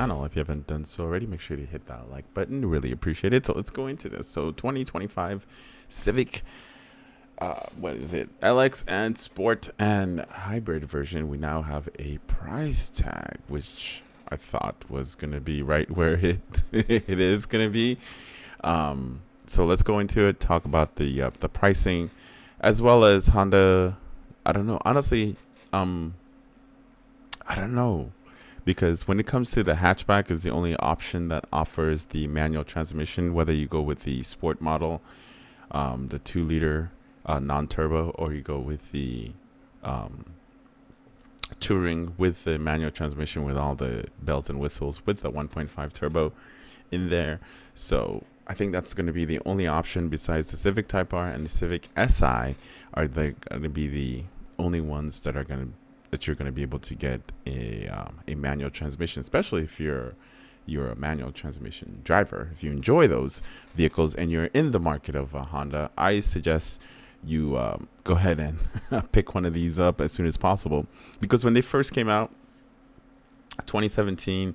channel. If you haven't done so already, make sure to hit that like button. Really appreciate it. So let's go into this. So 2025 Civic, what is it? LX and Sport and Hybrid version. We now have a price tag, which I thought was gonna be right where it it is gonna be. So let's go into it. Talk about the pricing, as well as Honda. I don't know. Honestly, um, I don't know because when it comes to the hatchback is the only option that offers the manual transmission, whether you go with the sport model, the 2 liter non-turbo, or you go with the um, touring with the manual transmission with all the bells and whistles with the 1.5 turbo in there. So I think that's going to be the only option besides the Civic Type R and the Civic Si are they going to be the only ones that you're going to be able to get a manual transmission, especially if you're a manual transmission driver. If you enjoy those vehicles and you're in the market of a Honda, I suggest you go ahead and pick one of these up as soon as possible, because when they first came out, 2017,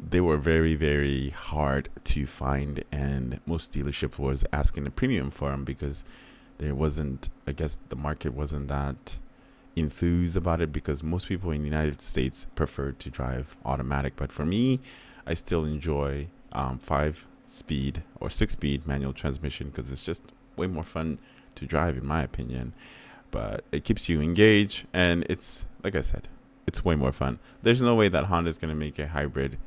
they were very, very hard to find, and most dealership was asking a premium for them because there wasn't, I guess the market wasn't that enthused about it, because most people in the United States prefer to drive automatic. But for me, I still enjoy 5 speed or 6 speed manual transmission because it's just way more fun to drive, in my opinion. But it keeps you engaged, and it's, like I said, it's way more fun. There's no way that Honda is going to make a hybrid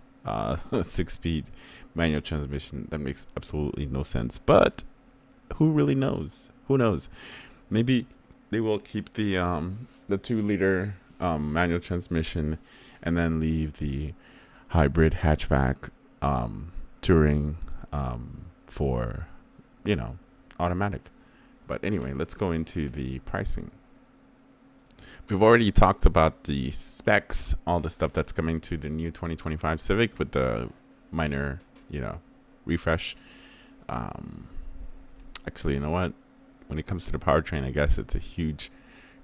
6 speed manual transmission. That makes absolutely no sense. But who really knows? Who knows? Maybe they will keep the 2 liter manual transmission and then leave the hybrid hatchback touring for automatic. But anyway, let's go into the pricing. We've already talked about the specs, all the stuff that's coming to the new 2025 Civic with the minor, refresh. Actually, you know what? When it comes to the powertrain, I guess it's a huge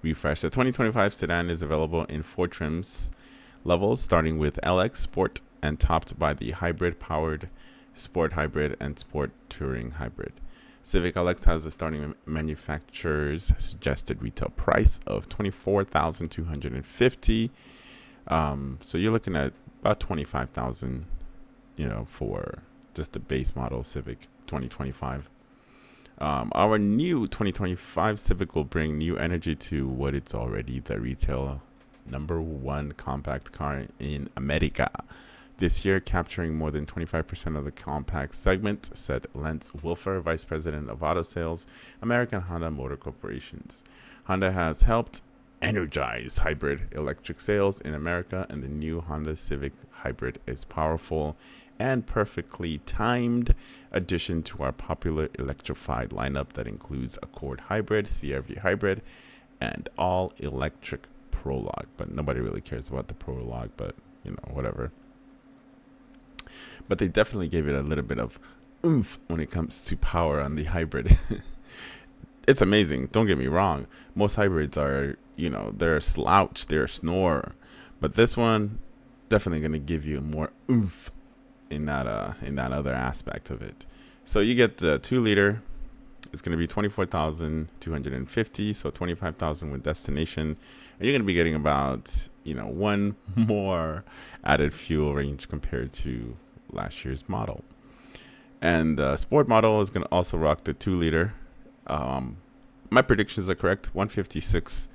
refresh. The 2025 sedan is available in 4 trims levels, starting with LX Sport and topped by the hybrid powered Sport Hybrid and Sport Touring Hybrid. Civic LX has a starting manufacturer's suggested retail price of $24,250. So you're looking at about $25,000, for just the base model Civic 2025. Our new 2025 Civic will bring new energy to what it's already the retail #1 compact car in America this year, capturing more than 25% of the compact segment, said Lance Wilfer, Vice President of Auto Sales, American Honda Motor Corporations. Honda has helped energize hybrid electric sales in America, and the new Honda Civic Hybrid is powerful and perfectly timed addition to our popular electrified lineup that includes Accord Hybrid, CR-V Hybrid, and all-electric Prologue. But nobody really cares about the Prologue, but whatever. But they definitely gave it a little bit of oomph when it comes to power on the hybrid. It's amazing, don't get me wrong. Most hybrids are, they're a slouch, they're a snore. But this one definitely going to give you more oomph in that other aspect of it. So you get the 2 liter. It's going to be $24,250, so $25,000 with destination, and you're going to be getting about one more added fuel range compared to last year's model. And the sport model is going to also rock the 2 liter. My predictions are correct. 156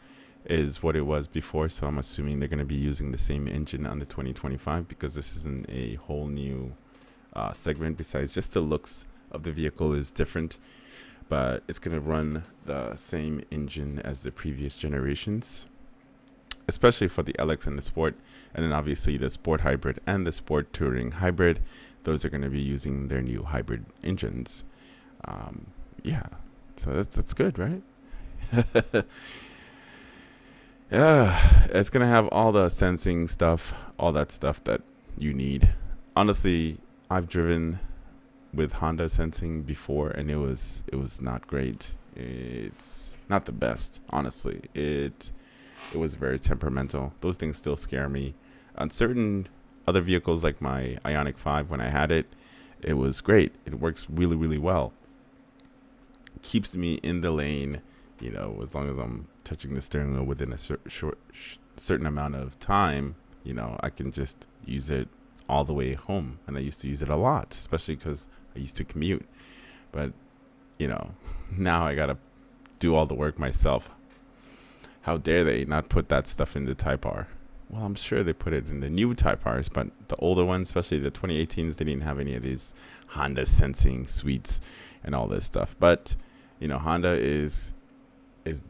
is what it was before, so I'm assuming they're going to be using the same engine on the 2025, because this isn't a whole new segment. Besides, just the looks of the vehicle is different, but it's going to run the same engine as the previous generations, especially for the LX and the Sport. And then obviously the Sport Hybrid and the Sport Touring Hybrid, those are going to be using their new hybrid engines. Yeah, so that's good, right? Yeah, it's going to have all the sensing stuff, all that stuff that you need. Honestly, I've driven with Honda sensing before, and it was not great. It's not the best, honestly. It was very temperamental. Those things still scare me. On certain other vehicles like my Ioniq 5, when I had it, it was great. It works really, really well. Keeps me in the lane, as long as I'm touching the steering wheel within a certain amount of time, I can just use it all the way home. And I used to use it a lot, especially because I used to commute. But, now I got to do all the work myself. How dare they not put that stuff in the Type R? Well, I'm sure they put it in the new Type Rs, but the older ones, especially the 2018s, they didn't have any of these Honda sensing suites and all this stuff. But, Honda is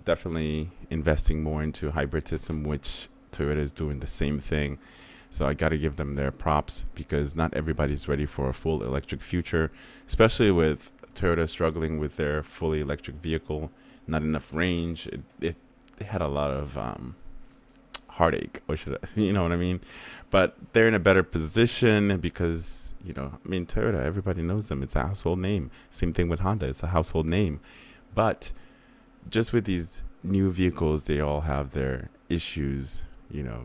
definitely investing more into hybrid system, which Toyota is doing the same thing. So I got to give them their props, because not everybody's ready for a full electric future, especially with Toyota struggling with their fully electric vehicle, not enough range. They had a lot of heartache, or you know what I mean? But they're in a better position because, Toyota, everybody knows them. It's a household name. Same thing with Honda. It's a household name. But just with these new vehicles, they all have their issues,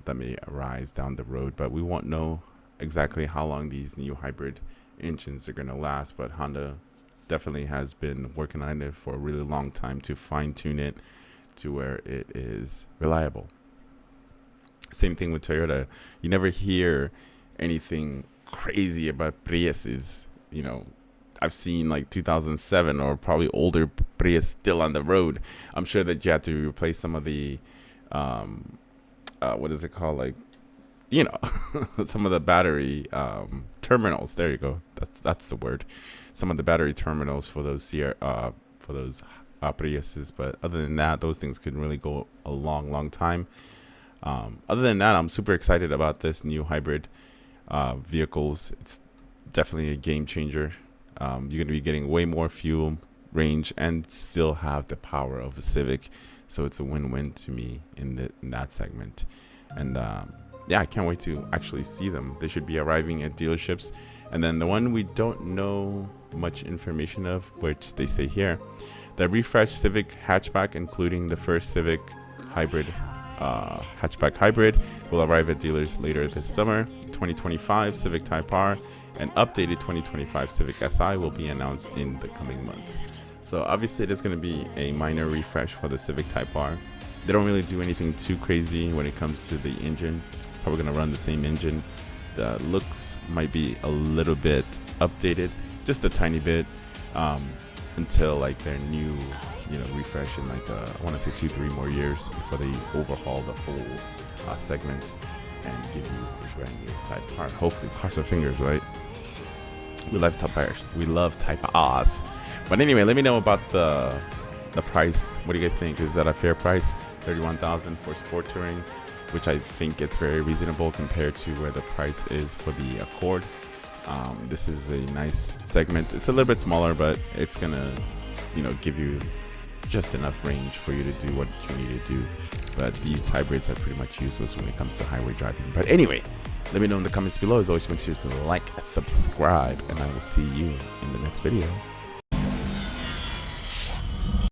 that may arise down the road. But we won't know exactly how long these new hybrid engines are going to last. But Honda definitely has been working on it for a really long time to fine-tune it to where it is reliable. Same thing with Toyota. You never hear anything crazy about Priuses. I've seen like 2007 or probably older Prius still on the road. I'm sure that you had to replace some of the, what is it called? Like, some of the battery terminals. There you go. That's the word. Some of the battery terminals for those Priuses. But other than that, those things could really go a long, long time. Other than that, I'm super excited about this new hybrid vehicles. It's definitely a game changer. You're going to be getting way more fuel range and still have the power of a Civic. So it's a win-win to me in that segment. And I can't wait to actually see them. They should be arriving at dealerships. And then the one we don't know much information of, which they say here, the refreshed Civic hatchback, including the first Civic hybrid hatchback hybrid, will arrive at dealers later this summer. 2025 Civic Type R and updated 2025 Civic Si will be announced in the coming months. So obviously there's going to be a minor refresh for the Civic Type R. They don't really do anything too crazy when it comes to the engine. It's probably going to run the same engine. The looks might be a little bit updated, just a tiny bit, until like their new refresh in like I want to say 2-3 more years before they overhaul the whole segment and give you a brand new Type R. Hopefully, cross our fingers, right? We love Type R's. We love Type R's. But anyway, let me know about the price. What do you guys think? Is that a fair price? $31,000 for sport touring, which I think it's very reasonable compared to where the price is for the Accord. This is a nice segment. It's a little bit smaller, but it's gonna give you just enough range for you to do what you need to do. But these hybrids are pretty much useless when it comes to highway driving. But anyway, let me know in the comments below. As always, make sure to like, subscribe, and I will see you in the next video.